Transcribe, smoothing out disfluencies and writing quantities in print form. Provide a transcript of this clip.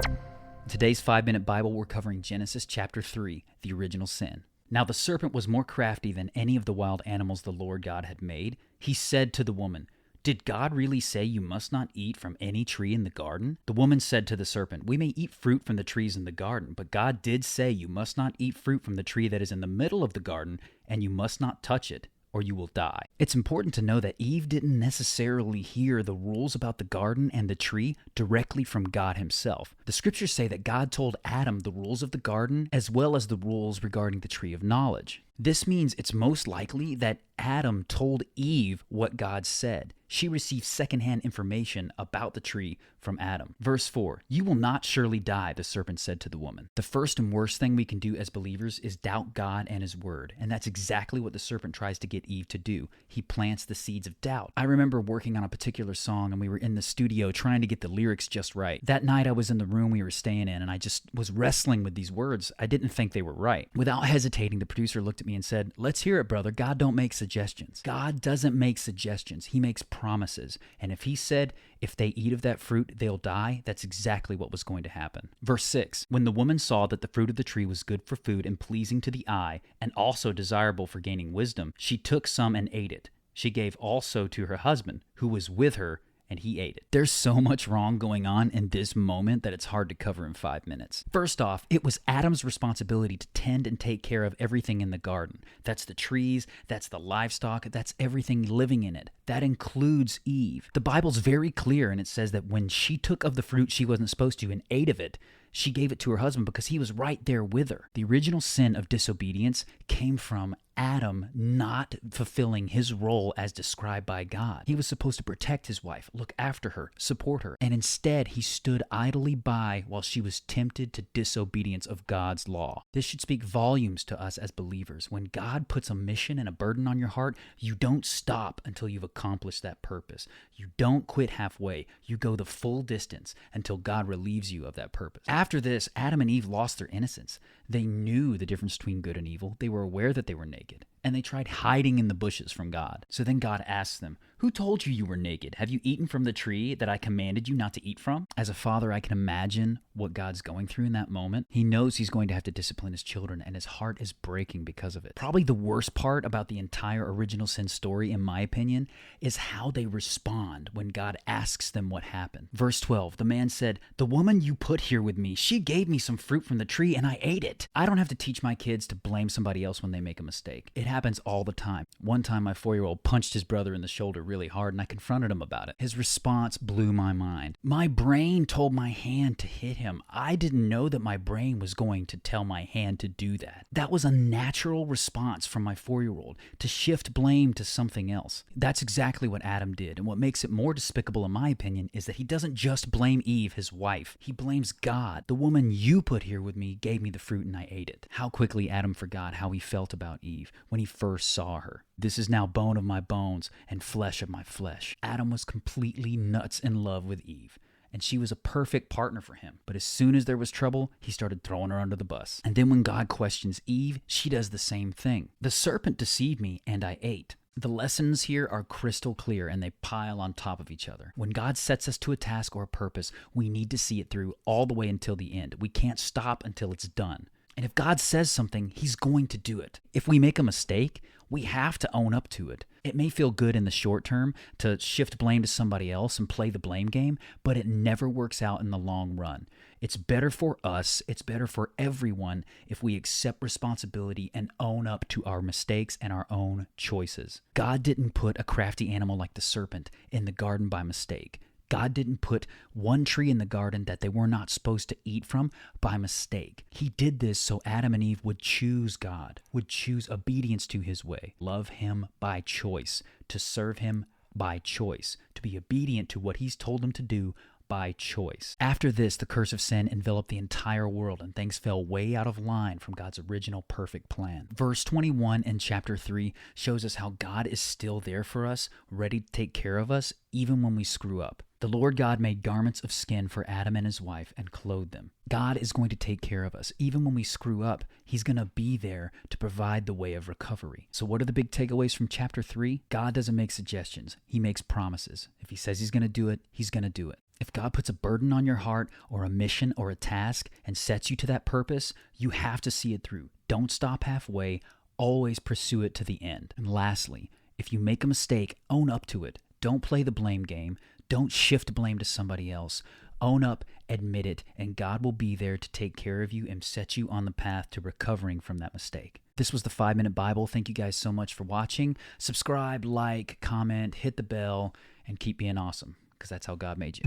In today's 5-Minute Bible, we're covering Genesis chapter 3, the original sin. Now the serpent was more crafty than any of the wild animals the Lord God had made. He said to the woman, "Did God really say you must not eat from any tree in the garden?" The woman said to the serpent, "We may eat fruit from the trees in the garden, but God did say you must not eat fruit from the tree that is in the middle of the garden, and you must not touch it, or you will die." It's important to know that Eve didn't necessarily hear the rules about the garden and the tree directly from God himself. The scriptures say that God told Adam the rules of the garden as well as the rules regarding the tree of knowledge. This means it's most likely that Adam told Eve what God said. She received secondhand information about the tree from Adam. Verse 4, "You will not surely die," the serpent said to the woman. The first and worst thing we can do as believers is doubt God and his word. And that's exactly what the serpent tries to get Eve to do. He plants the seeds of doubt. I remember working on a particular song and we were in the studio trying to get the lyrics just right. That night I was in the room we were staying in and I just was wrestling with these words. I didn't think they were right. Without hesitating, the producer looked at me and said, "Let's hear it, brother. God don't make suggestions." God doesn't make suggestions. He makes promises. And if he said, if they eat of that fruit, they'll die, that's exactly what was going to happen. Verse 6, "When the woman saw that the fruit of the tree was good for food and pleasing to the eye, and also desirable for gaining wisdom, she took some and ate it. She gave also to her husband, who was with her, and he ate it." There's so much wrong going on in this moment that it's hard to cover in 5 minutes. First off, it was Adam's responsibility to tend and take care of everything in the garden. That's the trees, that's the livestock, that's everything living in it. That includes Eve. The Bible's very clear, and it says that when she took of the fruit she wasn't supposed to and ate of it, she gave it to her husband because he was right there with her. The original sin of disobedience came from Adam not fulfilling his role as described by God. He was supposed to protect his wife, look after her, support her, and instead he stood idly by while she was tempted to disobedience of God's law. This should speak volumes to us as believers. When God puts a mission and a burden on your heart, you don't stop until you've accomplished that purpose. You don't quit halfway. You go the full distance until God relieves you of that purpose. After this, Adam and Eve lost their innocence. They knew the difference between good and evil. They were aware that they were naked, and they tried hiding in the bushes from God. So then God asks them, "Who told you you were naked? Have you eaten from the tree that I commanded you not to eat from?" As a father, I can imagine what God's going through in that moment. He knows he's going to have to discipline his children, and his heart is breaking because of it. Probably the worst part about the entire original sin story, in my opinion, is how they respond when God asks them what happened. Verse 12, "The man said, 'The woman you put here with me, she gave me some fruit from the tree and I ate it.'" I don't have to teach my kids to blame somebody else when they make a mistake. It happens all the time. One time my 4-year-old punched his brother in the shoulder really hard and I confronted him about it. His response blew my mind. My brain told my hand to hit him. I didn't know that my brain was going to tell my hand to do that. That was a natural response from my 4-year-old, to shift blame to something else. That's exactly what Adam did, and what makes it more despicable in my opinion is that he doesn't just blame Eve, his wife. He blames God. "The woman you put here with me gave me the fruit and I ate it." How quickly Adam forgot how he felt about Eve when he first saw her. "This is now bone of my bones and flesh of my flesh." Adam was completely nuts in love with Eve, and she was a perfect partner for him. But as soon as there was trouble, he started throwing her under the bus. And then when God questions Eve, she does the same thing. "The serpent deceived me and I ate." The lessons here are crystal clear and they pile on top of each other. When God sets us to a task or a purpose, we need to see it through all the way until the end. We can't stop until it's done. And if God says something, he's going to do it. If we make a mistake, we have to own up to it. It may feel good in the short term to shift blame to somebody else and play the blame game, but it never works out in the long run. It's better for us, it's better for everyone if we accept responsibility and own up to our mistakes and our own choices. God didn't put a crafty animal like the serpent in the garden by mistake. God didn't put one tree in the garden that they were not supposed to eat from by mistake. He did this so Adam and Eve would choose God, would choose obedience to his way, love him by choice, to serve him by choice, to be obedient to what he's told them to do by choice. After this, the curse of sin enveloped the entire world and things fell way out of line from God's original perfect plan. Verse 21 in chapter 3 shows us how God is still there for us, ready to take care of us, even when we screw up. The Lord God made garments of skin for Adam and his wife and clothed them. God is going to take care of us. Even when we screw up, he's going to be there to provide the way of recovery. So what are the big takeaways from chapter 3? God doesn't make suggestions. He makes promises. If he says he's going to do it, he's going to do it. If God puts a burden on your heart or a mission or a task and sets you to that purpose, you have to see it through. Don't stop halfway. Always pursue it to the end. And lastly, if you make a mistake, own up to it. Don't play the blame game. Don't shift blame to somebody else. Own up, admit it, and God will be there to take care of you and set you on the path to recovering from that mistake. This was the 5-Minute Bible. Thank you guys so much for watching. Subscribe, like, comment, hit the bell, and keep being awesome, because that's how God made you.